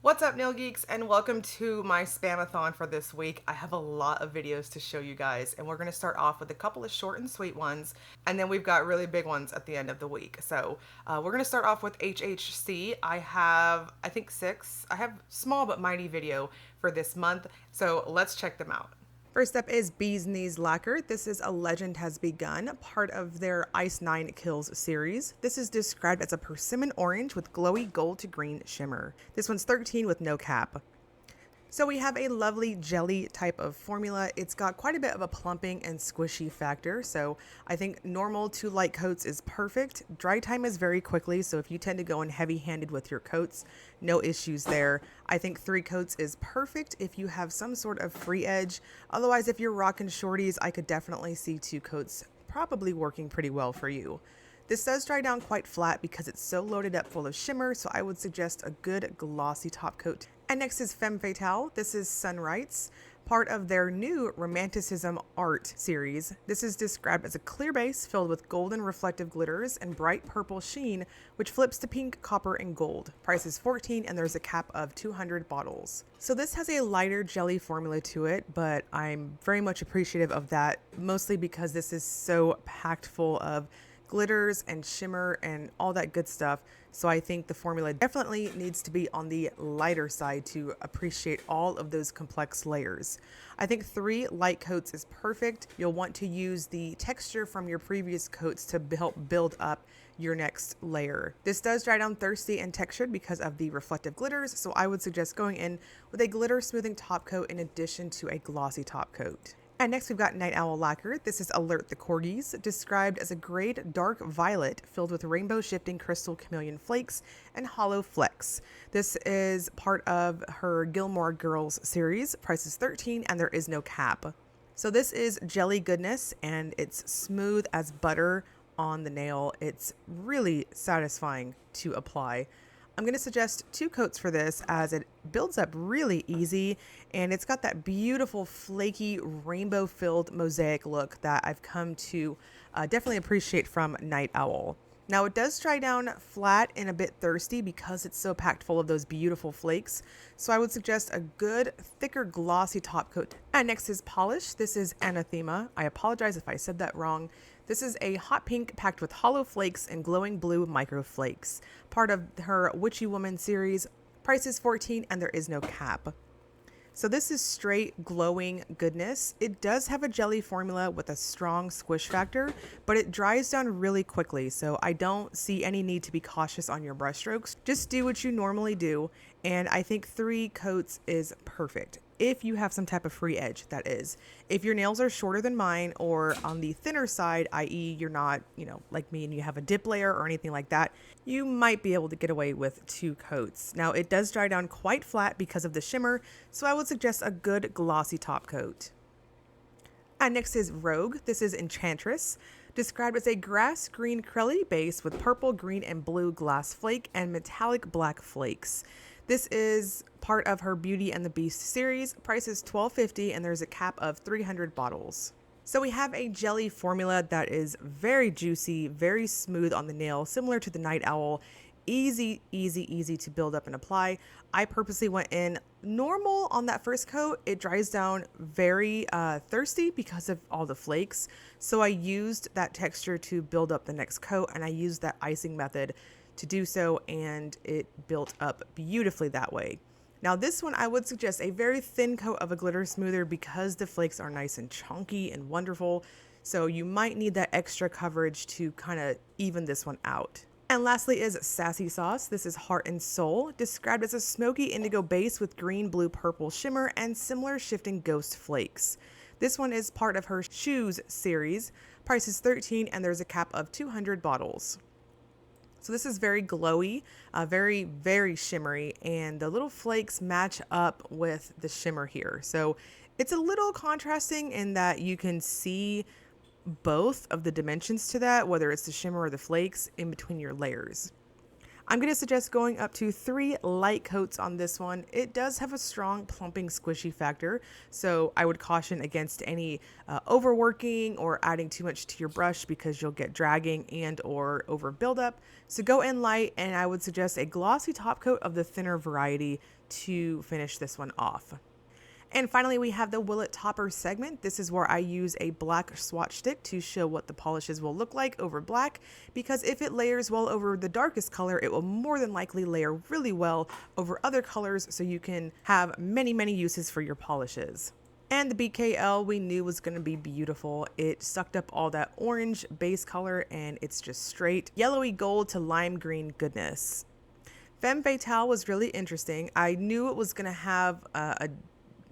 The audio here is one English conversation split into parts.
What's up, nail geeks, and welcome to my spamathon for this week. I have a lot of videos to show you guys, and we're going to start off with a couple of short and sweet ones, and then we've got really big ones at the end of the week. So we're going to start off with HHC. I have, I think, 6. I have small but mighty video for this month, so let's check them out. First up is Bee's Knees Lacquer. This is A Legend Has Begun, part of their Ice 9 Kills series. This is described as a persimmon orange with glowy gold to green shimmer. This one's 13 with no cap. So we have a lovely jelly type of formula. It's got quite a bit of a plumping and squishy factor. So I think normal to light coats is perfect. Dry time is very quickly. So if you tend to go in heavy handed with your coats, no issues there. I think 3 coats is perfect if you have some sort of free edge. Otherwise, if you're rocking shorties, I could definitely see 2 coats probably working pretty well for you. This does dry down quite flat because it's so loaded up full of shimmer, so I would suggest a good glossy top coat. And next is Femme Fatale. This is Rites, part of their new Romanticism Art series. This is described as a clear base filled with golden reflective glitters and bright purple sheen, which flips to pink, copper, and gold. Price is 14 and there's a cap of 200 bottles. So this has a lighter jelly formula to it, but I'm very much appreciative of that, mostly because this is so packed full of glitters and shimmer and all that good stuff. So I think the formula definitely needs to be on the lighter side to appreciate all of those complex layers. I think 3 light coats is perfect. You'll want to use the texture from your previous coats to help build up your next layer. This does dry down thirsty and textured because of the reflective glitters, so I would suggest going in with a glitter smoothing top coat in addition to a glossy top coat. And next we've got Night Owl Lacquer. This is Alert the Corgis, described as a great dark violet filled with rainbow shifting crystal chameleon flakes and hollow flecks. This is part of her Gilmore Girls series. Price is 13 and there is no cap. So this is jelly goodness and it's smooth as butter on the nail. It's really satisfying to apply. I'm going to suggest 2 coats for this as it builds up really easy and it's got that beautiful flaky rainbow filled mosaic look that I've come to definitely appreciate from Night Owl. Now it does dry down flat and a bit thirsty because it's so packed full of those beautiful flakes. So I would suggest a good thicker glossy top coat. And next is Polish. This is Anathema. I apologize if I said that wrong. This is a hot pink packed with hollow flakes and glowing blue micro flakes. Part of her Witchy Woman series. Price is 14 and there is no cap. So this is straight glowing goodness. It does have a jelly formula with a strong squish factor, but it dries down really quickly. So I don't see any need to be cautious on your brush strokes. Just do what you normally do. And I think 3 coats is perfect. If you have some type of free edge, that is. If your nails are shorter than mine or on the thinner side, i.e. you're not, like me and you have a dip layer or anything like that, you might be able to get away with 2 coats. Now it does dry down quite flat because of the shimmer, so I would suggest a good glossy top coat. And next is Rogue. This is Enchantress, described as a grass green crelly base with purple, green, and blue glass flake and metallic black flakes. This is part of her Beauty and the Beast series. Price is $12.50 and there's a cap of 300 bottles. So we have a jelly formula that is very juicy, very smooth on the nail, similar to the Night Owl. Easy to build up and apply. I purposely went in normal on that first coat. It dries down very thirsty because of all the flakes. So I used that texture to build up the next coat and I used that icing method to do so, and it built up beautifully that way. Now this one I would suggest a very thin coat of a glitter smoother because the flakes are nice and chunky and wonderful, so you might need that extra coverage to kind of even this one out. And lastly is Sassy Sauce. This is Heart and Soul, described as a smoky indigo base with green, blue, purple shimmer and similar shifting ghost flakes. This one is part of her Shoes series. Price is 13 and there's a cap of 200 bottles. So this is very glowy, very shimmery, and the little flakes match up with the shimmer here. So it's a little contrasting in that you can see both of the dimensions to that, whether it's the shimmer or the flakes in between your layers. I'm going to suggest going up to 3 light coats on this one. It does have a strong plumping squishy factor, so I would caution against any overworking or adding too much to your brush because you'll get dragging and or over buildup. So go in light, and I would suggest a glossy top coat of the thinner variety to finish this one off. And finally, we have the Will It Topper segment. This is where I use a black swatch stick to show what the polishes will look like over black, because if it layers well over the darkest color, it will more than likely layer really well over other colors, so you can have many, many uses for your polishes. And the BKL we knew was going to be beautiful. It sucked up all that orange base color, and it's just straight yellowy gold to lime green goodness. Femme Fatale was really interesting. I knew it was going to have a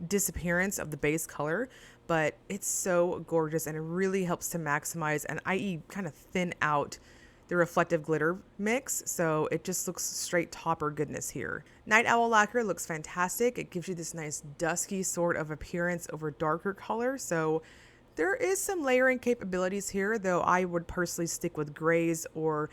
disappearance of the base color, but it's so gorgeous, and it really helps to maximize and i.e. kind of thin out the reflective glitter mix, so it just looks straight topper goodness here. Night Owl Lacquer looks fantastic. It gives you this nice dusky sort of appearance over darker color, so there is some layering capabilities here, though I would personally stick with grays or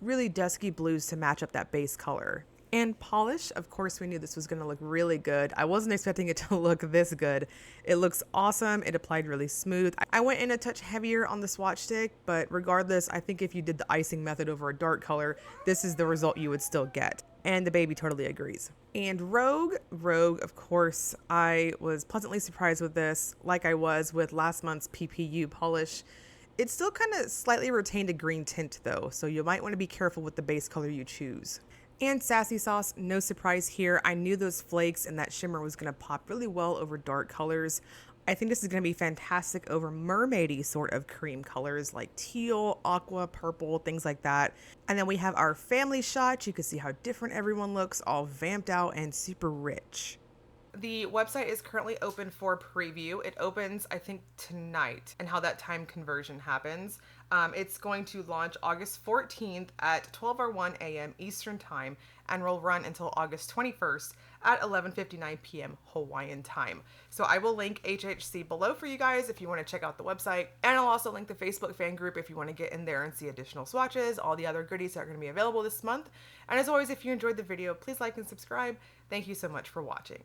really dusky blues to match up that base color. And polish, of course, we knew this was going to look really good. I wasn't expecting it to look this good. It looks awesome. It applied really smooth. I went in a touch heavier on the swatch stick, but regardless, I think if you did the icing method over a dark color, this is the result you would still get. And the baby totally agrees. And Rogue, of course, I was pleasantly surprised with this, like I was with last month's PPU polish. It still kind of slightly retained a green tint though, so you might want to be careful with the base color you choose. And Sassy Sauce, no surprise here. I knew those flakes and that shimmer was going to pop really well over dark colors. I think this is going to be fantastic over mermaidy sort of cream colors like teal, aqua, purple, things like that. And then we have our family shot. You can see how different everyone looks, all vamped out and super rich. The website is currently open for preview. It opens, I think, tonight, and how that time conversion happens. It's going to launch August 14th at 12:01 a.m. Eastern Time and will run until August 21st at 11:59 p.m. Hawaiian time. So I will link HHC below for you guys if you want to check out the website. And I'll also link the Facebook fan group if you want to get in there and see additional swatches, all the other goodies that are going to be available this month. And as always, if you enjoyed the video, please like and subscribe. Thank you so much for watching.